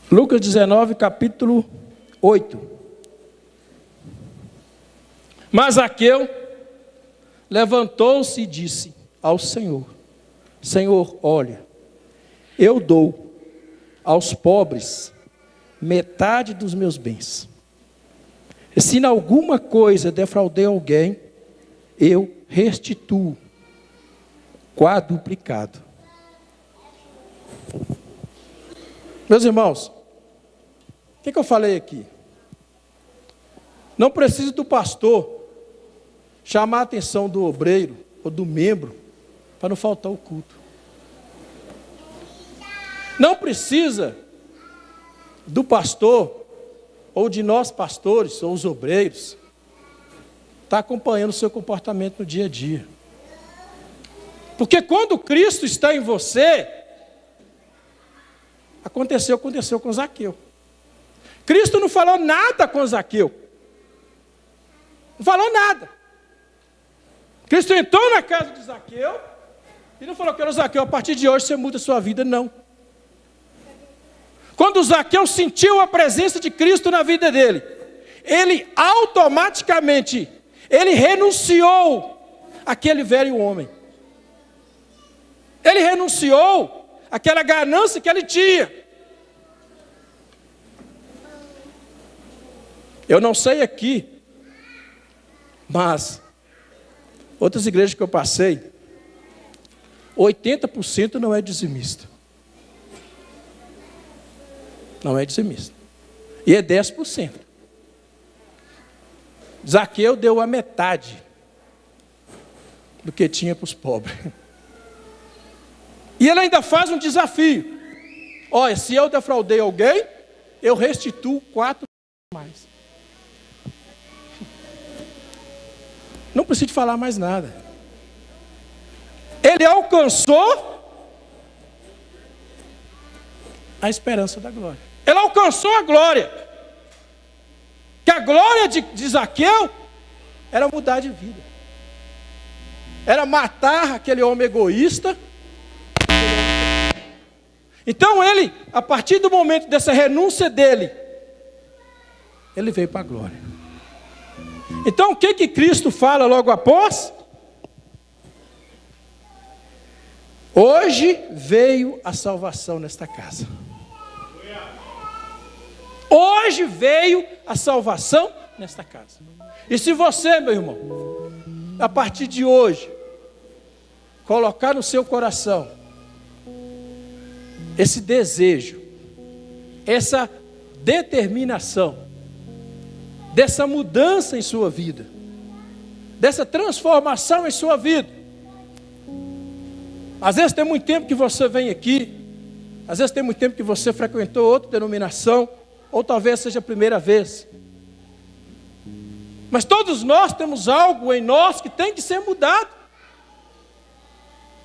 Lucas 19, capítulo 8. Mas Zaqueu levantou-se e disse ao Senhor: Senhor, olha, eu dou aos pobres metade dos meus bens. E se em alguma coisa defraudei alguém, eu restituo quadruplicado. Meus irmãos, o que eu falei aqui? Não precisa do pastor chamar a atenção do obreiro ou do membro para não faltar o culto. Não precisa do pastor ou de nós pastores ou os obreiros estar acompanhando o seu comportamento no dia a dia. Porque quando Cristo está em você, aconteceu com Zaqueu. Cristo não falou nada com Zaqueu. Não falou nada. Cristo entrou na casa de Zaqueu e não falou que Zaqueu, a partir de hoje você muda a sua vida, não. Quando Zaqueu sentiu a presença de Cristo na vida dele, ele automaticamente, ele renunciou àquele velho homem. Ele renunciou àquela ganância que ele tinha. Eu não sei aqui, mas outras igrejas que eu passei, 80% não é dizimista. Não é dizimista. E é 10%. Zaqueu deu a metade do que tinha para os pobres. E ele ainda faz um desafio. Olha, se eu defraudei alguém, eu restituo 4 mais. Não preciso falar mais nada. Ele alcançou a esperança da glória. Ele alcançou a glória. Que a glória de Zaqueu era mudar de vida. Era matar aquele homem egoísta. Então ele, a partir do momento dessa renúncia dele, ele veio para a glória. Então o que Cristo fala logo após? Hoje veio a salvação nesta casa. Hoje veio a salvação nesta casa. E se você, meu irmão, a partir de hoje, colocar no seu coração esse desejo, essa determinação, dessa mudança em sua vida, dessa transformação em sua vida. Às vezes tem muito tempo que você vem aqui, às vezes tem muito tempo que você frequentou outra denominação, ou talvez seja a primeira vez. Mas todos nós temos algo em nós que tem que ser mudado.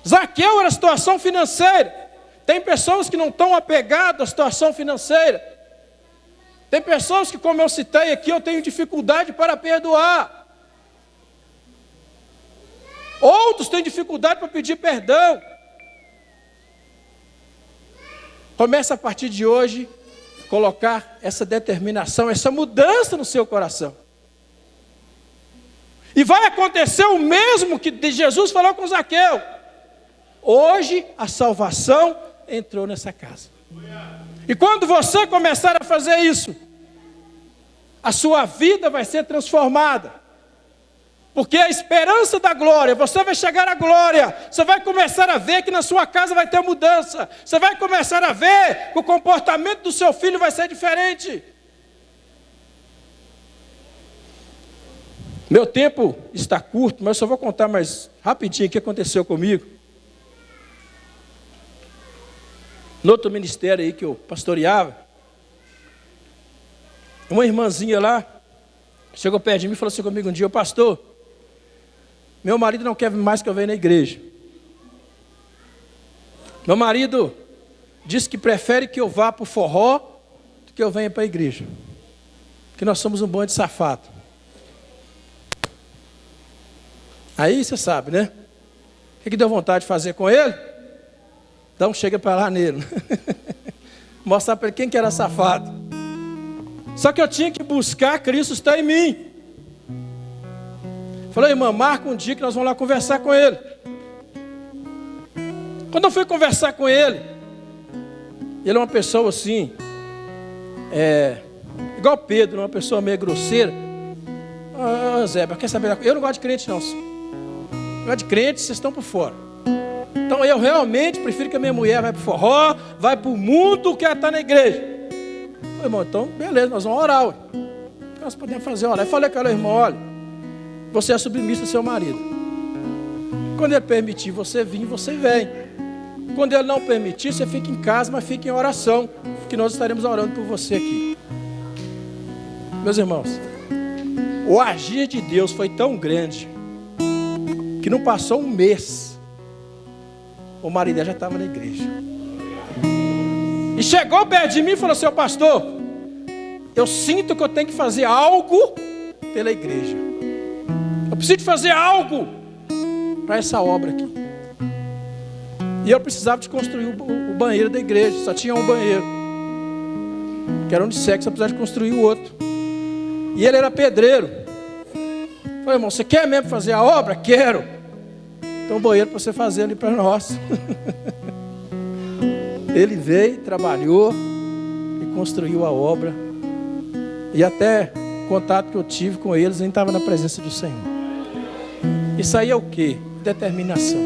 Zaqueu era a situação financeira. Tem pessoas que não estão apegadas à situação financeira. Tem pessoas que, como eu citei aqui, eu tenho dificuldade para perdoar. Outros têm dificuldade para pedir perdão. Comece a partir de hoje colocar essa determinação, essa mudança no seu coração. E vai acontecer o mesmo que Jesus falou com Zaqueu. Hoje a salvação entrou nessa casa. E quando você começar a fazer isso, a sua vida vai ser transformada. Porque a esperança da glória, você vai chegar à glória, você vai começar a ver que na sua casa vai ter mudança, você vai começar a ver que o comportamento do seu filho vai ser diferente. Meu tempo está curto, mas eu só vou contar mais rapidinho o que aconteceu comigo. No outro ministério aí que eu pastoreava, uma irmãzinha lá, chegou perto de mim e falou assim comigo um dia: pastor, meu marido não quer mais que eu venha na igreja. Meu marido disse que prefere que eu vá para o forró do que eu venha para a igreja. Que nós somos um bando de safado. Aí você sabe, né? O que deu vontade de fazer com ele? Então chega para lá nele. Mostrar para ele quem que era safado. Só que eu tinha que buscar Cristo está em mim. Falei: irmã, marca um dia que nós vamos lá conversar com ele. Quando eu fui conversar com ele, ele é uma pessoa assim, igual Pedro, uma pessoa meio grosseira. Zé, quer saber? Eu não gosto de crente não. Eu gosto de crente, vocês estão por fora. Então eu realmente prefiro que a minha mulher vai para o forró, vai para o mundo, que ela está na igreja. Falei: irmão, então beleza, nós vamos orar. O que nós podemos fazer? Orar. Eu falei com ela: irmão, olha, você é submissa ao seu marido. Quando ele permitir você vir, você vem. Quando ele não permitir, você fica em casa, mas fica em oração, que nós estaremos orando por você aqui. Meus irmãos, o agir de Deus foi tão grande, que não passou um mês, o marido dela já estava na igreja. E chegou perto de mim e falou assim: pastor, eu sinto que eu tenho que fazer algo pela igreja. Eu preciso de fazer algo para essa obra aqui. E eu precisava de construir o banheiro da igreja. Só tinha um banheiro, que era um de sexo, eu precisava de construir o outro. E ele era pedreiro. Eu falei: irmão, você quer mesmo fazer a obra? Quero. Então o banheiro para você fazer ali para nós. Ele veio, trabalhou e construiu a obra. E até contato que eu tive com eles, eu estava na presença do Senhor. Isso aí é o quê? Determinação.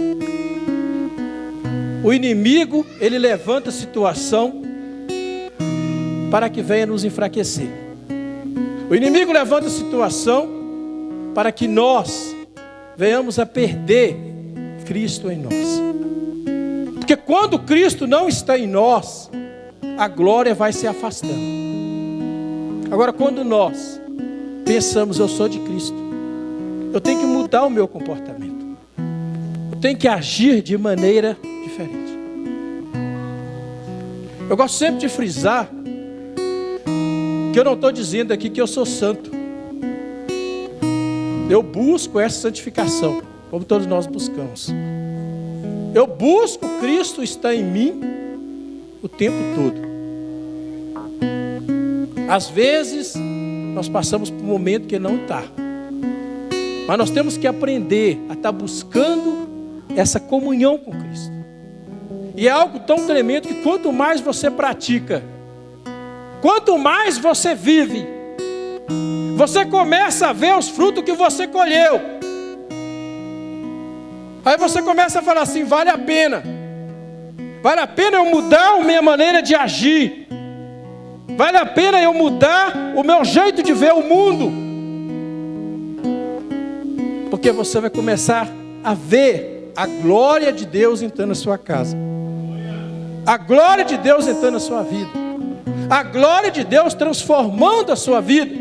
O inimigo, ele levanta a situação para que venha nos enfraquecer. O inimigo levanta a situação para que nós venhamos a perder Cristo em nós. Porque quando Cristo não está em nós, a glória vai se afastando. Agora, quando nós pensamos, eu sou de Cristo, eu tenho que mudar o meu comportamento. Eu tenho que agir de maneira diferente. Eu gosto sempre de frisar que eu não estou dizendo aqui que eu sou santo. Eu busco essa santificação, como todos nós buscamos. Eu busco Cristo estar em mim o tempo todo. Às vezes, nós passamos por um momento que Ele não está. Mas nós temos que aprender a estar buscando essa comunhão com Cristo. E é algo tão tremendo que quanto mais você pratica, quanto mais você vive, você começa a ver os frutos que você colheu. Aí você começa a falar assim, vale a pena. Vale a pena eu mudar a minha maneira de agir. Vale a pena eu mudar o meu jeito de ver o mundo. Porque você vai começar a ver a glória de Deus entrando na sua casa. A glória de Deus entrando na sua vida. A glória de Deus transformando a sua vida.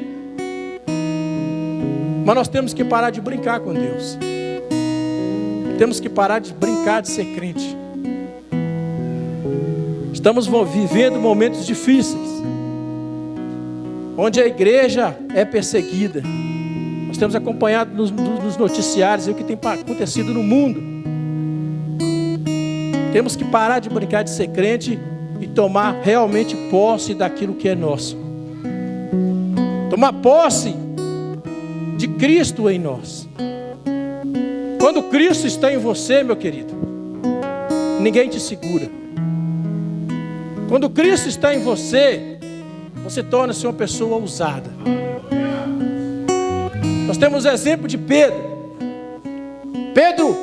Mas nós temos que parar de brincar com Deus. Temos que parar de brincar de ser crente. Estamos vivendo momentos difíceis, onde a igreja é perseguida. Nós temos acompanhado nos noticiários o que tem acontecido no mundo. Temos que parar de brincar de ser crente e tomar realmente posse daquilo que é nosso. Tomar posse de Cristo em nós. Quando Cristo está em você, meu querido, ninguém te segura. Quando Cristo está em você, você torna-se uma pessoa ousada. Nós temos o exemplo de Pedro. Pedro,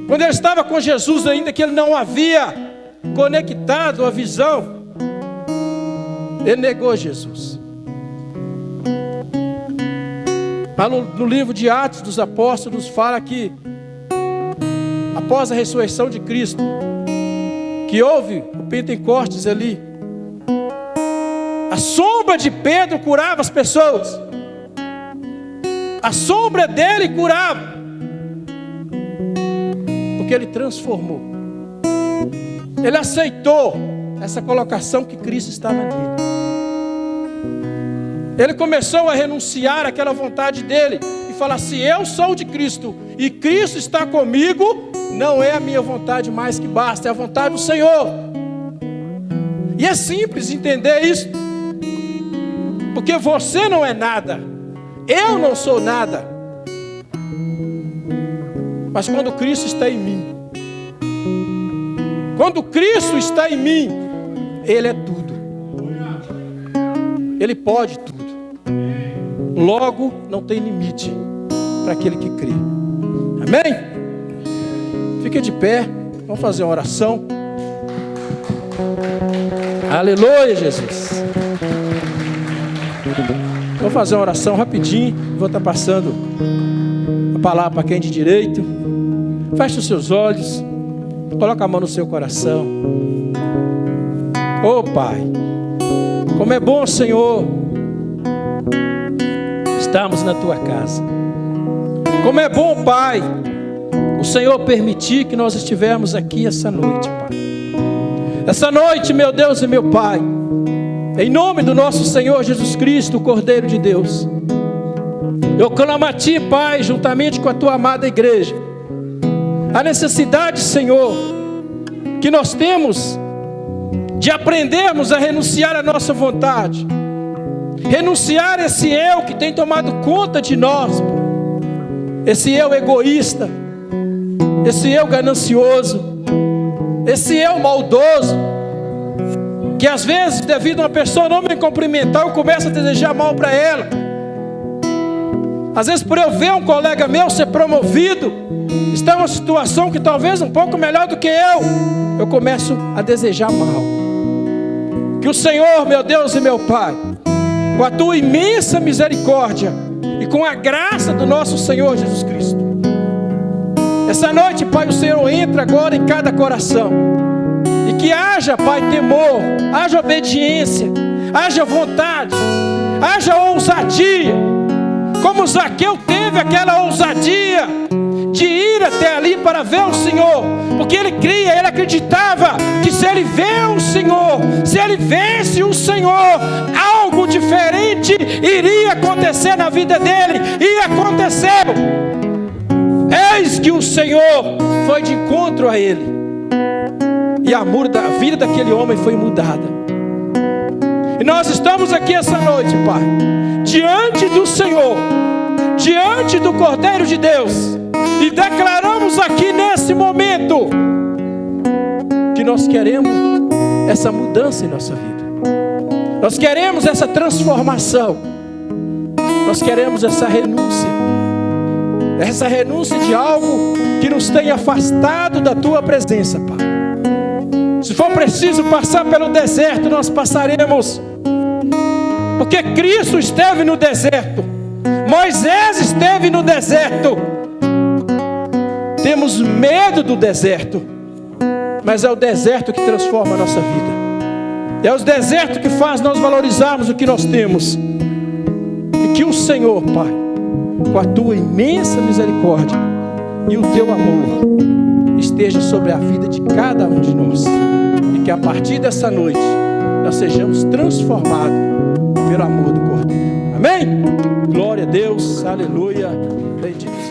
quando ele estava com Jesus ainda, que ele não havia conectado a visão, ele negou Jesus. Mas no livro de Atos dos Apóstolos fala que após a ressurreição de Cristo, que houve o Pentecostes ali, a sombra de Pedro curava as pessoas. A sombra dele curava. Porque ele transformou. Ele aceitou essa colocação que Cristo estava nele. Ele começou a renunciar àquela vontade dele e falar assim, eu sou de Cristo e Cristo está comigo, não é a minha vontade mais que basta, é a vontade do Senhor. E é simples entender isso, porque você não é nada, eu não sou nada, mas quando Cristo está em mim, quando Cristo está em mim, Ele é tudo, Ele pode tudo. Logo, não tem limite para aquele que crê. Amém? Fique de pé, vamos fazer uma oração. Aleluia, Jesus. Vamos fazer uma oração rapidinho. Vou estar passando a palavra para quem de direito. Feche os seus olhos. Coloca a mão no seu coração. Oh Pai, como é bom, Senhor, estamos na Tua casa. Como é bom, Pai, o Senhor permitir que nós estivermos aqui essa noite, Pai. Essa noite, meu Deus e meu Pai, em nome do nosso Senhor Jesus Cristo, o Cordeiro de Deus, eu clamo a Ti, Pai, juntamente com a Tua amada igreja, a necessidade, Senhor, que nós temos de aprendermos a renunciar à nossa vontade, renunciar esse eu que tem tomado conta de nós, esse eu egoísta, esse eu ganancioso, esse eu maldoso, Que às vezes, devido a uma pessoa não me cumprimentar, eu começo a desejar mal para ela. Às vezes, por eu ver um colega meu ser promovido, está em uma situação que talvez um pouco melhor do que eu começo a desejar mal. Que o Senhor, meu Deus e meu Pai, com a tua imensa misericórdia e com a graça do nosso Senhor Jesus Cristo, essa noite, Pai, o Senhor entra agora em cada coração, e que haja, Pai, temor, haja obediência, haja vontade, haja ousadia, como Zaqueu teve aquela ousadia de ir até ali para ver o Senhor, porque ele cria, ele acreditava que se ele vê o Senhor, se ele vence o Senhor, algo diferente iria acontecer na vida dele, e aconteceu. Eis que o Senhor foi de encontro a ele, e a vida daquele homem foi mudada. E nós estamos aqui essa noite, Pai, diante do Senhor, diante do Cordeiro de Deus, e declaramos aqui nesse momento que nós queremos essa mudança em nossa vida, nós queremos essa transformação, nós queremos essa renúncia de algo que nos tem afastado da tua presença, Pai. Se for preciso passar pelo deserto, nós passaremos, porque Cristo esteve no deserto, Moisés esteve no deserto. Temos medo do deserto, mas é o deserto que transforma a nossa vida, é o deserto que faz nós valorizarmos o que nós temos. E que o Senhor, Pai, com a tua imensa misericórdia e o teu amor, esteja sobre a vida de cada um de nós, e que a partir dessa noite nós sejamos transformados pelo amor do Cordeiro. Amém? Glória a Deus, aleluia, bendito.